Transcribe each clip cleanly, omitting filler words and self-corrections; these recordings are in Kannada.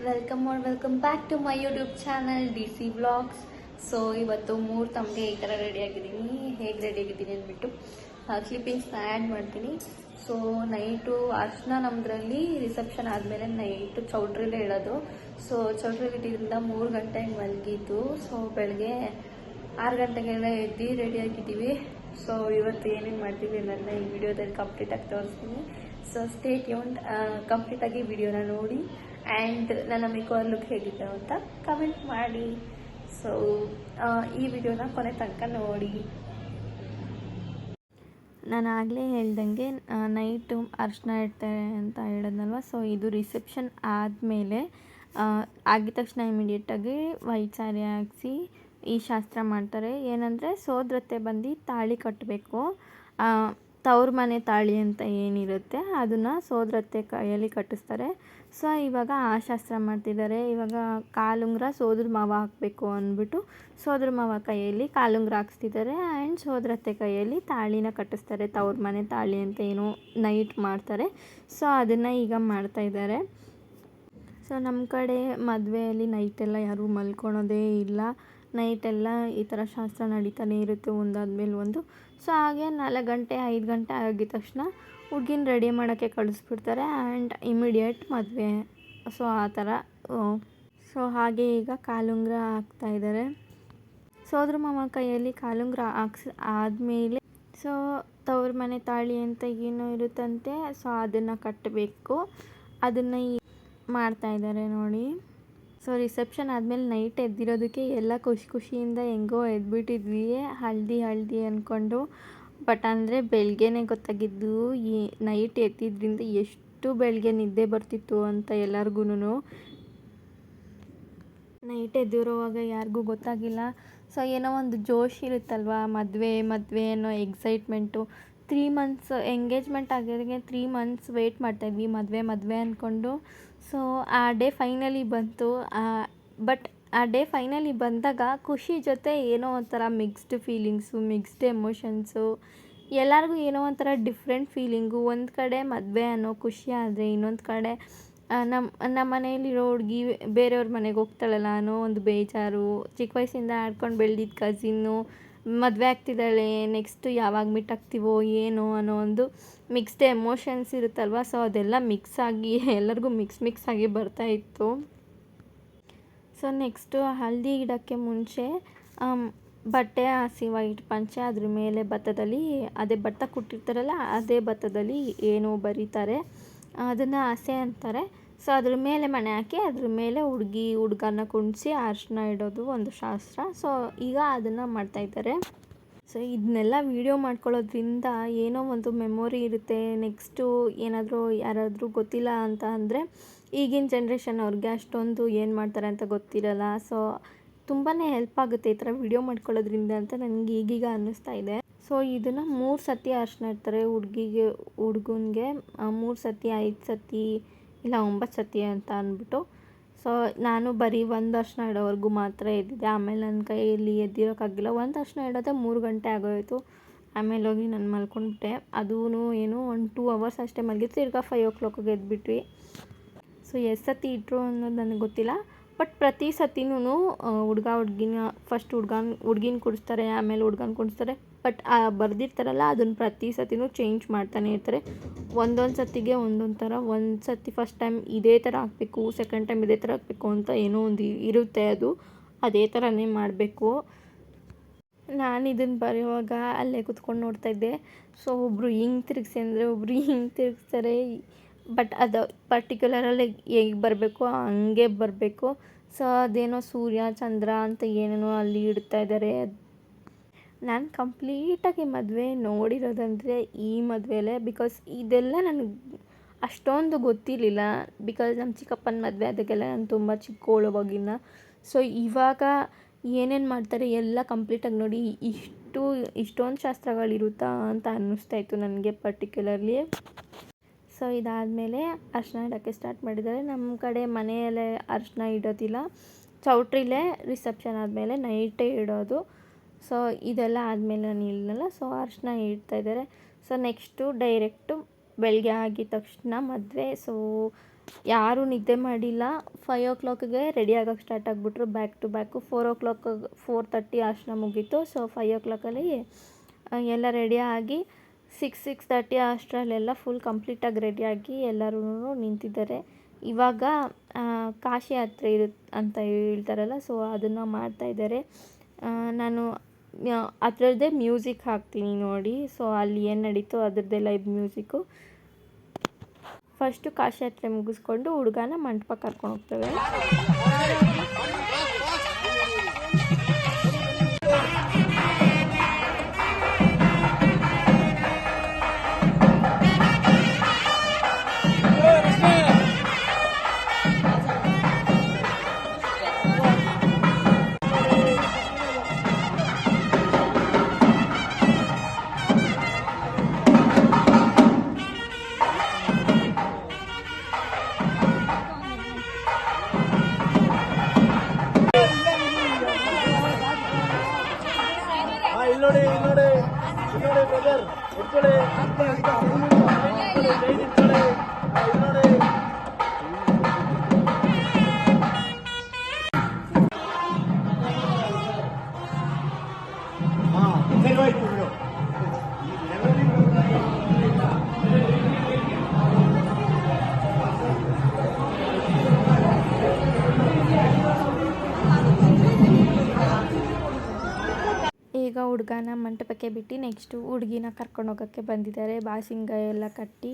Welcome back to my YouTube channel DC vlogs. So ಇವತ್ತು ತಮಗೆ ಈ ಥರ ರೆಡಿ ಆಗಿದ್ದೀನಿ. ಹೇಗೆ ರೆಡಿ ಆಗಿದ್ದೀನಿ ಅಂದ್ಬಿಟ್ಟು ಕ್ಲಿಪ್ಪಿಂಗ್ಸ್ನ ಆ್ಯಡ್ ಮಾಡ್ತೀನಿ. ಸೊ ನೈಟು ಅರ್ಶನ ನಮ್ಮದ್ರಲ್ಲಿ ರಿಸೆಪ್ಷನ್ ಆದಮೇಲೆ ನೈಟು ಚೌಟ್ರಿಲೇ ಹೇಳೋದು. ಸೊ ಚೌಟ್ರಿಗೆ ಇಟ್ಟಿದ್ದರಿಂದ 3 ಗಂಟೆಗೆ ಮಲಗಿದ್ದು. ಸೊ ಬೆಳಗ್ಗೆ 6 ಗಂಟೆಗೆಲ್ಲ ಎದ್ದು ರೆಡಿಯಾಗಿದ್ದೀವಿ. ಸೊ ಇವತ್ತು ಏನೇನು ಮಾಡ್ತೀವಿ ಅನ್ನೋದನ್ನ ಈ ವಿಡಿಯೋದಲ್ಲಿ ಕಂಪ್ಲೀಟಾಗಿ ತೋರಿಸ್ತೀನಿ. ಸೊ ಸ್ಟೇ ಟ್ಯೂನ್ಡ್, ಕಂಪ್ಲೀಟಾಗಿ ವಿಡಿಯೋನ ನೋಡಿ ಆ್ಯಂಡ್ ನನ್ನ ಮೇಕರ್ ಲುಕ್ ಹೇಗಿದೆ ಅಂತ ಕಮೆಂಟ್ ಮಾಡಿ. ಸೊ ಈ ವಿಡಿಯೋನ ಕೊನೆ ತನಕ ನೋಡಿ. ನಾನು ಆಗಲೇ ಹೇಳ್ದಂಗೆ ನೈಟು ಅರ್ಶನ ಇಡ್ತಾರೆ ಅಂತ ಹೇಳಿದ್ನಲ್ವ. ಸೊ ಇದು ರಿಸೆಪ್ಷನ್ ಆದಮೇಲೆ ಆಗಿದ ತಕ್ಷಣ ಇಮಿಡಿಯೇಟಾಗಿ ವೈಟ್ ಸ್ಯಾರಿ ಹಾಕಿಸಿ ಈ ಶಾಸ್ತ್ರ ಮಾಡ್ತಾರೆ. ಏನಂದರೆ ಸೋದರತ್ತೆ ಬಂದು ತಾಳಿ ಕಟ್ಟಬೇಕು. ತವ್ರ ಮನೆ ತಾಳಿ ಅಂತ ಏನಿರುತ್ತೆ ಅದನ್ನು ಸೋದರತ್ತೆ ಕೈಯಲ್ಲಿ ಕಟ್ಟಿಸ್ತಾರೆ. ಸೊ ಇವಾಗ ಆ ಶಾಸ್ತ್ರ ಮಾಡ್ತಿದ್ದಾರೆ. ಇವಾಗ ಕಾಲುಂಗ್ರ ಸೋದ್ರ ಮಾವ ಹಾಕಬೇಕು ಅಂದ್ಬಿಟ್ಟು ಸೋದ್ರ ಮಾವ ಕೈಯಲ್ಲಿ ಕಾಲುಂಗ್ರ ಹಾಕ್ಸ್ತಿದ್ದಾರೆ ಆ್ಯಂಡ್ ಸೋದರತ್ತೆ ಕೈಯಲ್ಲಿ ತಾಳಿನ ಕಟ್ಟಿಸ್ತಾರೆ. ತವ್ರ ಮನೆ ತಾಳಿ ಅಂತ ಏನೋ ನೈಟ್ ಮಾಡ್ತಾರೆ. ಸೊ ಅದನ್ನು ಈಗ ಮಾಡ್ತಾಯಿದ್ದಾರೆ. ಸೊ ನಮ್ಮ ಕಡೆ ಮದುವೆಯಲ್ಲಿ ನೈಟೆಲ್ಲ ಯಾರೂ ಮಲ್ಕೊಳೋದೇ ಇಲ್ಲ. ನೈಟೆಲ್ಲ ಈ ಥರ ಶಾಸ್ತ್ರ ನಡೀತಾನೆ ಇರುತ್ತೆ ಒಂದಾದ್ಮೇಲೆ ಒಂದು. ಸೊ ಹಾಗೆ 4 ಗಂಟೆ 5 ಗಂಟೆ ಆಗಿದ ತಕ್ಷಣ ಹುಡುಗಿನ ರೆಡಿ ಮಾಡೋಕ್ಕೆ ಕಳಿಸ್ಬಿಡ್ತಾರೆ ಆ್ಯಂಡ್ ಇಮಿಡಿಯೇಟ್ ಮದುವೆ. ಸೊ ಆ ಥರ. ಸೊ ಹಾಗೆ ಈಗ ಕಾಲುಂಗ್ರ ಹಾಕ್ತಾಯಿದ್ದಾರೆ. ಸೋದರ ಮಾವ ಕೈಯಲ್ಲಿ ಕಾಲುಂಗ್ರ ಆದಮೇಲೆ ಸೊ ತವ್ರ ಮನೆ ತಾಳಿ ಅಂತ ಏನೋ ಇರುತ್ತಂತೆ. ಸೊ ಅದನ್ನು ಕಟ್ಟಬೇಕು. ಅದನ್ನು ಮಾಡ್ತಾಯಿದ್ದಾರೆ ನೋಡಿ. ಸೊ ರಿಸೆಪ್ಷನ್ ಆದಮೇಲೆ ನೈಟ್ ಎದ್ದಿರೋದಕ್ಕೆ ಎಲ್ಲ ಖುಷಿಯಿಂದ ಹೆಂಗೋ ಎದ್ಬಿಟ್ಟಿದ್ವಿ ಹಳದಿ ಅಂದ್ಕೊಂಡು. ಬಟ್ ಅಂದರೆ ಬೆಳಗ್ಗೆನೇ ಗೊತ್ತಾಗಿದ್ದು ಈ ನೈಟ್ ಎದ್ದಿದ್ದರಿಂದ ಎಷ್ಟು ಬೆಳಗ್ಗೆ ನಿದ್ದೆ ಬರ್ತಿತ್ತು ಅಂತ ಎಲ್ಲರಿಗೂ. ನೈಟ್ ಎದ್ದಿರೋವಾಗ ಯಾರಿಗೂ ಗೊತ್ತಾಗಿಲ್ಲ. ಸೊ ಏನೋ ಒಂದು ಜೋಶ್ ಇರುತ್ತಲ್ವ, ಮದುವೆ ಅನ್ನೋ ಎಕ್ಸೈಟ್ಮೆಂಟು. 3 ಮಂತ್ಸ್ ಎಂಗೇಜ್ಮೆಂಟ್ ಆಗಿರೋದಕ್ಕೆ 3 ಮಂತ್ಸ್ ವೆಯ್ಟ್ ಮಾಡ್ತಾಯಿದ್ವಿ ಮದುವೆ ಅಂದ್ಕೊಂಡು. ಸೊ ಆ ಡೇ ಫೈನಲಿ ಬಂತು. ಬಟ್ ಆ ಡೇ ಫೈನಲಿ ಬಂದಾಗ ಖುಷಿ ಜೊತೆ ಏನೋ ಒಂಥರ ಮಿಕ್ಸ್ಡ್ ಫೀಲಿಂಗ್ಸು, ಮಿಕ್ಸ್ಡ್ ಎಮೋಷನ್ಸು. ಎಲ್ಲರಿಗೂ ಏನೋ ಒಂಥರ ಡಿಫ್ರೆಂಟ್ ಫೀಲಿಂಗು. ಒಂದು ಕಡೆ ಮದುವೆ ಅನ್ನೋ ಖುಷಿ ಆದರೆ ಇನ್ನೊಂದು ಕಡೆ ನಮ್ಮ ಮನೆಯಲ್ಲಿರೋ ಹುಡುಗಿ ಬೇರೆಯವ್ರ ಮನೆಗೆ ಹೋಗ್ತಾಳಲ್ಲ ಅನ್ನೋ ಒಂದು ಬೇಜಾರು. ಚಿಕ್ಕ ವಯಸ್ಸಿಂದ ಆಡ್ಕೊಂಡು ಬೆಳೆದಿದ್ದ ಕಸಿನ್ನು ಮದುವೆ ಆಗ್ತಿದ್ದಾಳೆ, ನೆಕ್ಸ್ಟು ಯಾವಾಗ ಮೀಟ್ ಆಗ್ತೀವೋ ಏನೋ ಅನ್ನೋ ಒಂದು ಮಿಕ್ಸ್ಡ್ ಎಮೋಷನ್ಸ್ ಇರುತ್ತಲ್ವ. ಸೊ ಅದೆಲ್ಲ ಮಿಕ್ಸ್ ಆಗಿ ಎಲ್ಲರಿಗೂ ಮಿಕ್ಸ್ ಆಗಿ ಬರ್ತಾಯಿತ್ತು. ಸೊ ನೆಕ್ಸ್ಟು ಹಳದಿ ಇಡೋಕ್ಕೆ ಮುಂಚೆ ಬಟ್ಟೆ ಹಾಸಿ ವೈಟ್ ಪಂಚೆ ಅದ್ರ ಮೇಲೆ ಭತ್ತದಲ್ಲಿ ಅದೇ ಭತ್ತ ಕುಟ್ಟಿರ್ತಾರಲ್ಲ ಅದೇ ಭತ್ತದಲ್ಲಿ ಏನೋ ಬರೀತಾರೆ, ಅದನ್ನು ಹಸೆ ಅಂತಾರೆ. ಸೊ ಅದ್ರ ಮೇಲೆ ಮಣೆ ಹಾಕಿ ಅದ್ರ ಮೇಲೆ ಹುಡುಗನ ಕುಣಿಸಿ ಅರಿಶಿನ ಇಡೋದು ಒಂದು ಶಾಸ್ತ್ರ. ಸೊ ಈಗ ಅದನ್ನು ಮಾಡ್ತಾಯಿದ್ದಾರೆ. ಸೊ ಇದನ್ನೆಲ್ಲ ವೀಡಿಯೋ ಮಾಡ್ಕೊಳ್ಳೋದ್ರಿಂದ ಏನೋ ಒಂದು ಮೆಮೊರಿ ಇರುತ್ತೆ. ನೆಕ್ಸ್ಟು ಏನಾದರೂ ಯಾರಾದರೂ ಗೊತ್ತಿಲ್ಲ ಅಂತ ಅಂದರೆ ಈಗಿನ ಜನ್ರೇಷನ್ ಅವ್ರಿಗೆ ಅಷ್ಟೊಂದು ಏನು ಮಾಡ್ತಾರೆ ಅಂತ ಗೊತ್ತಿರಲ್ಲ. ಸೊ ತುಂಬಾ ಹೆಲ್ಪ್ ಆಗುತ್ತೆ ಈ ಥರ ವೀಡಿಯೋ ಮಾಡ್ಕೊಳ್ಳೋದ್ರಿಂದ ಅಂತ ನನಗೆ ಈಗೀಗ ಅನ್ನಿಸ್ತಾ ಇದೆ. ಸೊ ಇದನ್ನು 3 ಸತಿ ಅರಿಶಿನ ಇಡ್ತಾರೆ ಹುಡುಗನಿಗೆ 3 ಸತಿ 5 ಸತಿ ಇಲ್ಲ 9 ಸತಿ ಅಂತ ಅಂದ್ಬಿಟ್ಟು. ಸೊ ನಾನು ಬರೀ 1 ಅರಿಶಿನ ಇಡೋವರೆಗೂ ಮಾತ್ರ ಎದ್ದಿದ್ದೆ. ಆಮೇಲೆ ನನ್ನ ಕೈಯಲ್ಲಿ ಎದ್ದಿರೋಕ್ಕಾಗಿಲ್ಲ. 1 ಅರಿಶಿನ ಇಡೋದೇ 3 ಗಂಟೆ ಆಗೋಯಿತು. ಆಮೇಲೆ ಹೋಗಿ ನಾನು ಮಲ್ಕೊಂಡ್ಬಿಟ್ಟೆ. ಅದೂ ಏನು 1-2 ಅವರ್ಸ್ ಅಷ್ಟೇ ಮಲಗಿದ್ದು. ತಿರ್ಗಾ 5 o'clockಗೆ ಎದ್ಬಿಟ್ವಿ. ಸೊ ಎಷ್ಟು ಸತಿ ಇಟ್ಟರು ಅನ್ನೋದು ನನಗೆ ಗೊತ್ತಿಲ್ಲ. ಬಟ್ ಪ್ರತಿ ಸತಿನೂ ಹುಡುಗಿನ ಫಸ್ಟ್ ಹುಡುಗಿನ ಕುಡಿಸ್ತಾರೆ, ಆಮೇಲೆ ಹುಡುಗನ ಕುಡಿಸ್ತಾರೆ. ಬಟ್ ಬರೆದಿರ್ತಾರಲ್ಲ ಅದನ್ನು ಪ್ರತಿ ಸತಿನೂ ಚೇಂಜ್ ಮಾಡ್ತಾನೆ ಇರ್ತಾರೆ. ಒಂದೊಂದು ಸತಿಗೆ ಒಂದೊಂದು ಥರ. ಒಂದು ಸತಿ ಫಸ್ಟ್ ಟೈಮ್ ಇದೇ ಥರ ಹಾಕಬೇಕು, ಸೆಕೆಂಡ್ ಟೈಮ್ ಇದೇ ಥರ ಹಾಕಬೇಕು ಅಂತ ಏನೋ ಒಂದು ಇರುತ್ತೆ. ಅದೇ ಥರನೇ ಮಾಡಬೇಕು. ನಾನು ಇದನ್ನು ಬರೆಯುವಾಗ ಅಲ್ಲೇ ಕೂತ್ಕೊಂಡು ನೋಡ್ತಾಯಿದ್ದೆ. ಸೊ ಒಬ್ಬರು ಹಿಂಗೆ ತಿರುಗಿಸಿ ಅಂದರೆ ಒಬ್ಬರು ಹಿಂಗೆ ತಿರುಗಿಸ್ತಾರೆ. ಬಟ್ ಅದು ಪರ್ಟಿಕ್ಯುಲರಲ್ಲಿ ಹೇಗೆ ಬರಬೇಕು ಹಂಗೆ ಬರಬೇಕು. ಸೊ ಅದೇನೋ ಸೂರ್ಯ ಚಂದ್ರ ಅಂತ ಏನೇನೋ ಅಲ್ಲಿ ಇಡ್ತಾ ಇದ್ದಾರೆ. ನಾನು ಕಂಪ್ಲೀಟಾಗಿ ಮದುವೆ ನೋಡಿರೋದಂದರೆ ಈ ಮದುವೆಲೇ. ಬಿಕಾಸ್ ಇದೆಲ್ಲ ನನಗೆ ಅಷ್ಟೊಂದು ಗೊತ್ತಿರಲಿಲ್ಲ. ಬಿಕಾಸ್ ನಮ್ಮ ಚಿಕ್ಕಪ್ಪನ ಮದುವೆ ಅದಕ್ಕೆಲ್ಲ ನಾನು ತುಂಬ ಚಿಕ್ಕವಳವಾಗಿನ. ಸೊ ಇವಾಗ ಏನೇನು ಮಾಡ್ತಾರೆ ಎಲ್ಲ ಕಂಪ್ಲೀಟಾಗಿ ನೋಡಿ ಇಷ್ಟೊಂದು ಶಾಸ್ತ್ರಗಳಿರುತ್ತಾ ಅಂತ ಅನ್ನಿಸ್ತಾಯಿತ್ತು ನನಗೆ ಪರ್ಟಿಕ್ಯುಲರ್ಲಿ. ಸೊ ಇದಾದಮೇಲೆ ಅರಿಶಿನ ಇಡೋಕ್ಕೆ ಸ್ಟಾರ್ಟ್ ಮಾಡಿದ್ದಾರೆ. ನಮ್ಮ ಕಡೆ ಮನೆಯಲ್ಲೇ ಅರಿಶಿನ ಇಡೋದಿಲ್ಲ, ಚೌಟ್ರಿಲೇ ರಿಸೆಪ್ಷನ್ ಆದಮೇಲೆ ನೈಟೇ ಇಡೋದು. ಸೊ ಇದೆಲ್ಲ ಆದಮೇಲೆ ನಾನು ಇಲ್ಲಲ್ಲ. ಸೊ ಅರಿಶಿನ ಇಡ್ತಾಯಿದ್ದಾರೆ. ಸೊ ನೆಕ್ಸ್ಟು ಡೈರೆಕ್ಟು ಬೆಳಗ್ಗೆ ಆಗಿದ ತಕ್ಷಣ ಮದುವೆ. ಸೊ ಯಾರೂ ನಿದ್ದೆ ಮಾಡಿಲ್ಲ. 5 ರೆಡಿ ಆಗೋಕ್ಕೆ ಸ್ಟಾರ್ಟ್ ಆಗಿಬಿಟ್ರು ಬ್ಯಾಕ್ ಟು ಬ್ಯಾಕು. 4:30 ಅಷ್ಟರ ಮುಗೀತು. ಸೊ 5 ಎಲ್ಲ ರೆಡಿಯಾಗಿ 6:30 ಅಷ್ಟರಲ್ಲೆಲ್ಲ ಫುಲ್ ಕಂಪ್ಲೀಟಾಗಿ ರೆಡಿಯಾಗಿ ಎಲ್ಲರೂ ನಿಂತಿದ್ದಾರೆ. ಇವಾಗ ಕಾಶಿ ಯಾತ್ರೆ ಅಂತ ಹೇಳ್ತಾರಲ್ಲ, ಸೊ ಅದನ್ನು ಮಾಡ್ತಾಯಿದ್ದಾರೆ. ನಾನು ಅದರದ್ದೇ ಮ್ಯೂಸಿಕ್ ಹಾಕ್ತೀನಿ ನೋಡಿ. ಸೊ ಅಲ್ಲಿ ಏನು ನಡೀತೋ ಅದರದ್ದೇ ಲೈವ್ ಮ್ಯೂಸಿಕ್ಕು. ಫಸ್ಟು ಕಾಶಿ ಯಾತ್ರೆ ಮುಗಿಸ್ಕೊಂಡು ಹುಡುಗನ ಮಂಟಪ ಕರ್ಕೊಂಡು ಹೋಗ್ತೇವೆ. ಈಗ ಹುಡುಗನ ಮಂಟಪಕ್ಕೆ ಬಿಟ್ಟು ನೆಕ್ಸ್ಟು ಹುಡುಗಿನ ಕರ್ಕೊಂಡು ಹೋಗೋಕ್ಕೆ ಬಂದಿದ್ದಾರೆ, ಬಾಸಿಂಗ ಎಲ್ಲ ಕಟ್ಟಿ.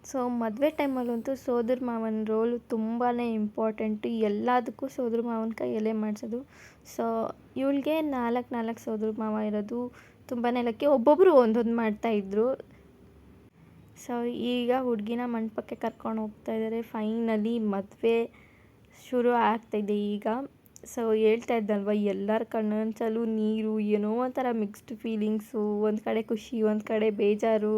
ಸೊ ಮದುವೆ ಟೈಮಲ್ಲಂತೂ ಸೋದರ ಮಾವನ ರೋಲು ತುಂಬಾ ಇಂಪಾರ್ಟೆಂಟು. ಎಲ್ಲದಕ್ಕೂ ಸೋದರ ಮಾವನ ಕೈಯಲ್ಲೇ ಮಾಡಿಸೋದು. ಸೊ ಇವಳಿಗೆ 4 ಸೋದರ ಮಾವ ಇರೋದು ತುಂಬಾ ಲಕ್ಕಿ. ಒಬ್ಬೊಬ್ಬರು ಒಂದೊಂದು ಮಾಡ್ತಾಯಿದ್ರು. ಸೊ ಈಗ ಹುಡುಗಿನ ಮಂಟಪಕ್ಕೆ ಕರ್ಕೊಂಡು ಹೋಗ್ತಾಯಿದ್ದಾರೆ. ಫೈನಲಿ ಮದುವೆ ಶುರು ಆಗ್ತಾಯಿದೆ ಈಗ. ಸೊ ಹೇಳ್ತಾ ಇದ್ದಲ್ವ, ಎಲ್ಲರ ಕಣ್ಣಂಚಲ್ಲೂ ನೀರು, ಏನೋ ಒಂಥರ ಮಿಕ್ಸ್ಡ್ ಫೀಲಿಂಗ್ಸು. ಒಂದು ಕಡೆ ಖುಷಿ, ಒಂದು ಕಡೆ ಬೇಜಾರು.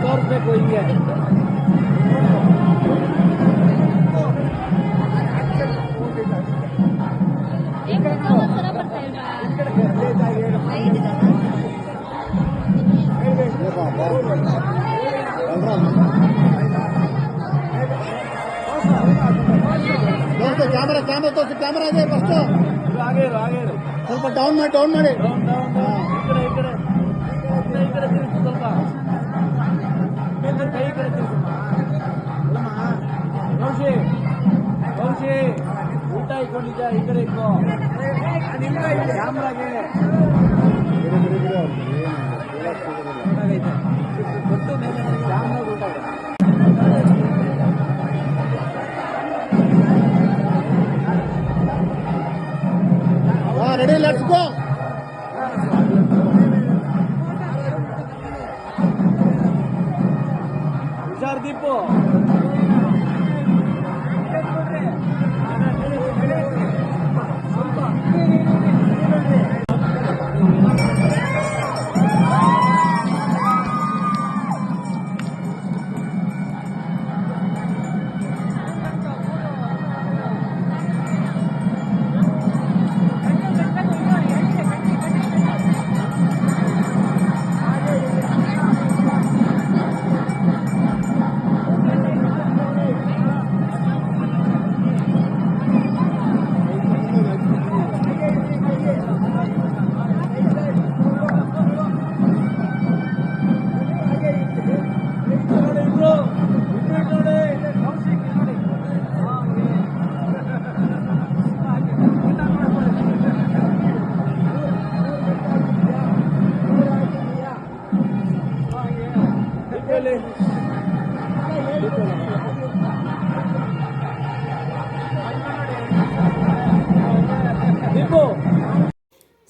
ತೋರಿಸ್ಬೇಕು ಹಿಂಗೆ. ಕ್ಯಾಮ್ರಾ ತೋರಿಸಿ, ಕ್ಯಾಮ್ರಾ ಇದೆ ಫಸ್ಟ್. ಸ್ವಲ್ಪ ಡೌನ್ ಮಾಡಿ ಊಟ ಇಟ್ಕೊಂಡಿದ್ದ ಈ ಕಡೆ ಇಟ್ಕೋ ಕ್ಯಾಮ್ರಾಗೆ ಕೊಟ್ಟು ಮೇಲೆ ಕ್ಯಾಮ್ರಾ ಊಟ ರೆಡಿ, ಲೆಟ್ಸ್ ಗೋ. ಹುಷಾರ್ ದೀಪು.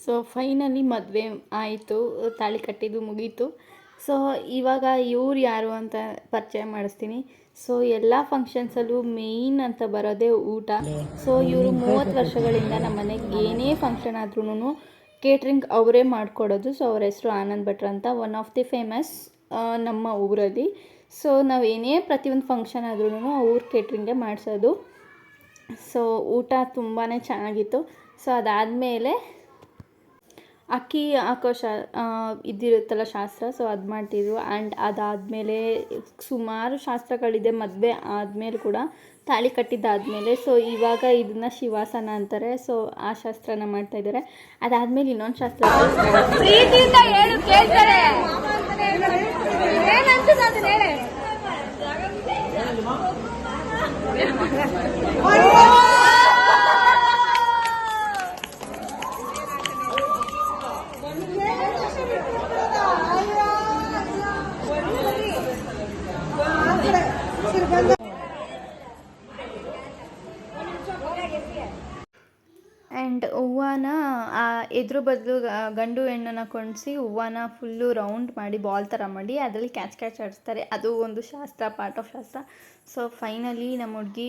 ಸೊ ಫೈನಲಿ ಮದುವೆ ಆಯಿತು, ತಾಳಿ ಕಟ್ಟಿದ್ದು ಮುಗೀತು. ಸೊ ಇವಾಗ ಇವ್ರು ಯಾರು ಅಂತ ಪರಿಚಯ ಮಾಡಿಸ್ತೀನಿ. ಸೊ ಎಲ್ಲ ಫಂಕ್ಷನ್ಸಲ್ಲೂ ಮೇಯ್ನ್ ಅಂತ ಬರೋದೇ ಊಟ. ಸೊ ಇವರು 30 ವರ್ಷಗಳಿಂದ ನಮ್ಮ ಮನೆಗೆ ಏನೇ ಫಂಕ್ಷನ್ ಆದ್ರೂ ಕೇಟ್ರಿಂಗ್ ಅವರೇ ಮಾಡಿಕೊಡೋದು. ಸೊ ಅವ್ರ ಹೆಸರು ಆನಂದ್ ಭಟ್ರು ಅಂತ, ಒನ್ ಆಫ್ ದಿ ಫೇಮಸ್ ನಮ್ಮ ಊರಲ್ಲಿ. ಸೊ ನಾವು ಏನೇ ಪ್ರತಿಯೊಂದು ಫಂಕ್ಷನ್ ಆದ್ರೂ ಅವ್ರ ಕೇಟ್ರಿಂಗೇ ಮಾಡಿಸೋದು. ಸೊ ಊಟ ತುಂಬಾ ಚೆನ್ನಾಗಿತ್ತು. ಸೊ ಅದಾದಮೇಲೆ ಅಕ್ಕಿ ಹಾಕೋ ಇದಿರುತ್ತಲ್ಲ ಶಾಸ್ತ್ರ, ಸೊ ಅದು ಮಾಡ್ತಿದ್ರು. ಆ್ಯಂಡ್ ಅದಾದಮೇಲೆ ಸುಮಾರು ಶಾಸ್ತ್ರಗಳಿದೆ ಮದುವೆ ಆದಮೇಲೆ ಕೂಡ, ತಾಳಿ ಕಟ್ಟಿದ್ದಾದಮೇಲೆ. ಸೊ ಇವಾಗ ಇದನ್ನು ಶಿವಾಸನ ಅಂತಾರೆ. ಸೊ ಆ ಶಾಸ್ತ್ರನ ಮಾಡ್ತಾಯಿದ್ದಾರೆ. ಅದಾದಮೇಲೆ ಇನ್ನೊಂದು ಶಾಸ್ತ್ರ ಆ್ಯಂಡ್ ಹೂವನ ಎದುರು ಬದಲು ಗಂಡು ಹೆಣ್ಣನ್ನು ಕೊಂಡಿಸಿ ಹೂವನ ಫುಲ್ಲು ರೌಂಡ್ ಮಾಡಿ ಬಾಲ್ ಥರ ಮಾಡಿ ಅದರಲ್ಲಿ ಕ್ಯಾಚ್ ಆಡಿಸ್ತಾರೆ. ಅದು ಒಂದು ಶಾಸ್ತ್ರ, ಪಾರ್ಟ್ ಆಫ್ ಶಾಸ್ತ್ರ. ಸೊ ಫೈನಲಿ ನಮ್ಮ ಹುಡುಗಿ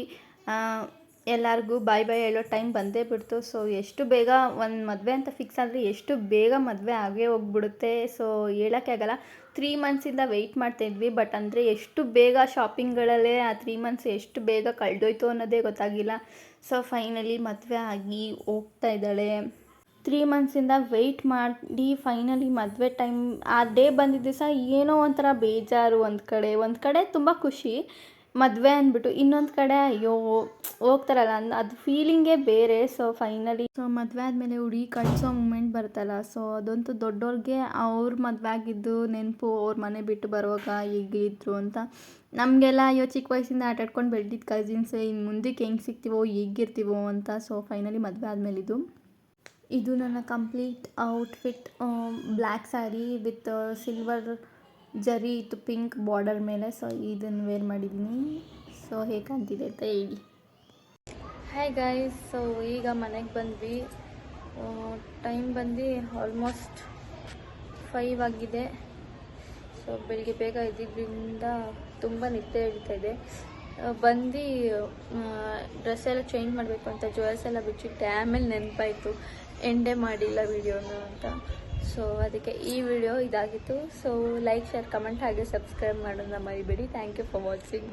ಎಲ್ಲರಿಗೂ ಬಾಯ್ ಹೇಳೋ ಟೈಮ್ ಬಂದೇ ಬಿಡ್ತು. ಸೊ ಎಷ್ಟು ಬೇಗ ಒಂದು ಮದುವೆ ಅಂತ ಫಿಕ್ಸ್ ಆದರೆ ಎಷ್ಟು ಬೇಗ ಮದುವೆ ಆಗೇ ಹೋಗ್ಬಿಡುತ್ತೆ. ಸೊ ಹೇಳೋಕ್ಕೆ ಆಗಲ್ಲ. 3 ಮಂತ್ಸಿಂದ ವೆಯ್ಟ್ ಮಾಡ್ತಾಯಿದ್ವಿ. ಬಟ್ ಅಂದರೆ ಎಷ್ಟು ಬೇಗ ಶಾಪಿಂಗ್ಗಳಲ್ಲೇ ಆ 3 ಮಂತ್ಸ್ ಎಷ್ಟು ಬೇಗ ಕಳೆದೋಯ್ತು ಅನ್ನೋದೇ ಗೊತ್ತಾಗಿಲ್ಲ. ಸೊ ಫೈನಲಿ ಮದುವೆ ಆಗಿ ಹೋಗ್ತಾ ಇದ್ದಾಳೆ. 3 ಮಂತ್ಸಿಂದ ವೆಯ್ಟ್ ಮಾಡಿ ಫೈನಲಿ ಮದುವೆ ಟೈಮ್ ಆ ಡೇ ಬಂದಿದ್ದ ದಿವಸ ಏನೋ ಒಂಥರ ಬೇಜಾರು. ಒಂದು ಕಡೆ ತುಂಬ ಖುಷಿ ಮದುವೆ ಅಂದ್ಬಿಟ್ಟು, ಇನ್ನೊಂದು ಕಡೆ ಅಯ್ಯೋ ಹೋಗ್ತಾರಲ್ಲ ಅದು ಫೀಲಿಂಗೇ ಬೇರೆ. ಸೊ ಫೈನಲಿ ಮದುವೆ ಆದಮೇಲೆ ಹುಡುಗಿ ಕಳಿಸೋ ಮೂಮೆಂಟ್ ಬರುತ್ತಲ್ಲ, ಸೊ ಅದಂತೂ ದೊಡ್ಡವ್ರಿಗೆ ಅವ್ರ ಮದುವೆ ಆಗಿದ್ದು ನೆನಪು, ಅವ್ರ ಮನೆ ಬಿಟ್ಟು ಬರುವಾಗ ಹೀಗಿದ್ರು ಅಂತ. ನಮಗೆಲ್ಲ ಅಯ್ಯೋ ಚಿಕ್ಕ ವಯಸ್ಸಿಂದ ಆಟಾಡ್ಕೊಂಡು ಬೆಳೆದಿದ್ದು ಕಸಿನ್ಸ್, ಇನ್ನು ಮುಂದಕ್ಕೆ ಹೆಂಗೆ ಸಿಗ್ತೀವೋ ಹೀಗಿರ್ತೀವೋ ಅಂತ. ಸೊ ಫೈನಲಿ ಮದುವೆ ಆದಮೇಲೆ ಇದು ನನ್ನ complete outfit. Black sari with silver ಜರಿ ಇತ್ತು ಪಿಂಕ್ ಬಾರ್ಡರ್ ಮೇಲೆ. ಸೊ ಇದನ್ನು ವೇರ್ ಮಾಡಿದ್ದೀನಿ. ಸೊ ಹೇಗೆ ಕಾಣ್ತಿದೆ ಅಂತ ಹೇಳಿ. ಹಾಯ್ ಗೈಸ್, ಸೊ ಈಗ ಮನೆಗೆ ಬಂದ್ವಿ. ಟೈಮ್ ಬಂದು ಆಲ್ಮೋಸ್ಟ್ 5 ಆಗಿದೆ. ಸೊ ಬೆಳಿಗ್ಗೆ ಬೇಗ ಇದ್ದಿದ್ದರಿಂದ ತುಂಬ ನಿದ್ದೆ ಹಿಡಿತಾಯಿದೆ. ಬಂದು ಡ್ರೆಸ್ ಎಲ್ಲ ಚೇಂಜ್ ಮಾಡಬೇಕು ಅಂತ ಜ್ಯುವೆಲ್ಸ್ ಎಲ್ಲ ಬಿಚ್ಚಿಟ್ಟೆ. ಆಮೇಲೆ ನೆನಪಾಯಿತು ಎಂಡೇ ಮಾಡಿಲ್ಲ ವಿಡಿಯೋನ ಅಂತ. ಸೊ ಅದಕ್ಕೆ ಈ ವಿಡಿಯೋ ಇದಾಗಿತ್ತು. ಸೊ ಲೈಕ್, ಶೇರ್, ಕಮೆಂಟ್ ಹಾಗೆ ಸಬ್ಸ್ಕ್ರೈಬ್ ಮಾಡೋದನ್ನ ಮರಿಬೇಡಿ. Thank you for watching.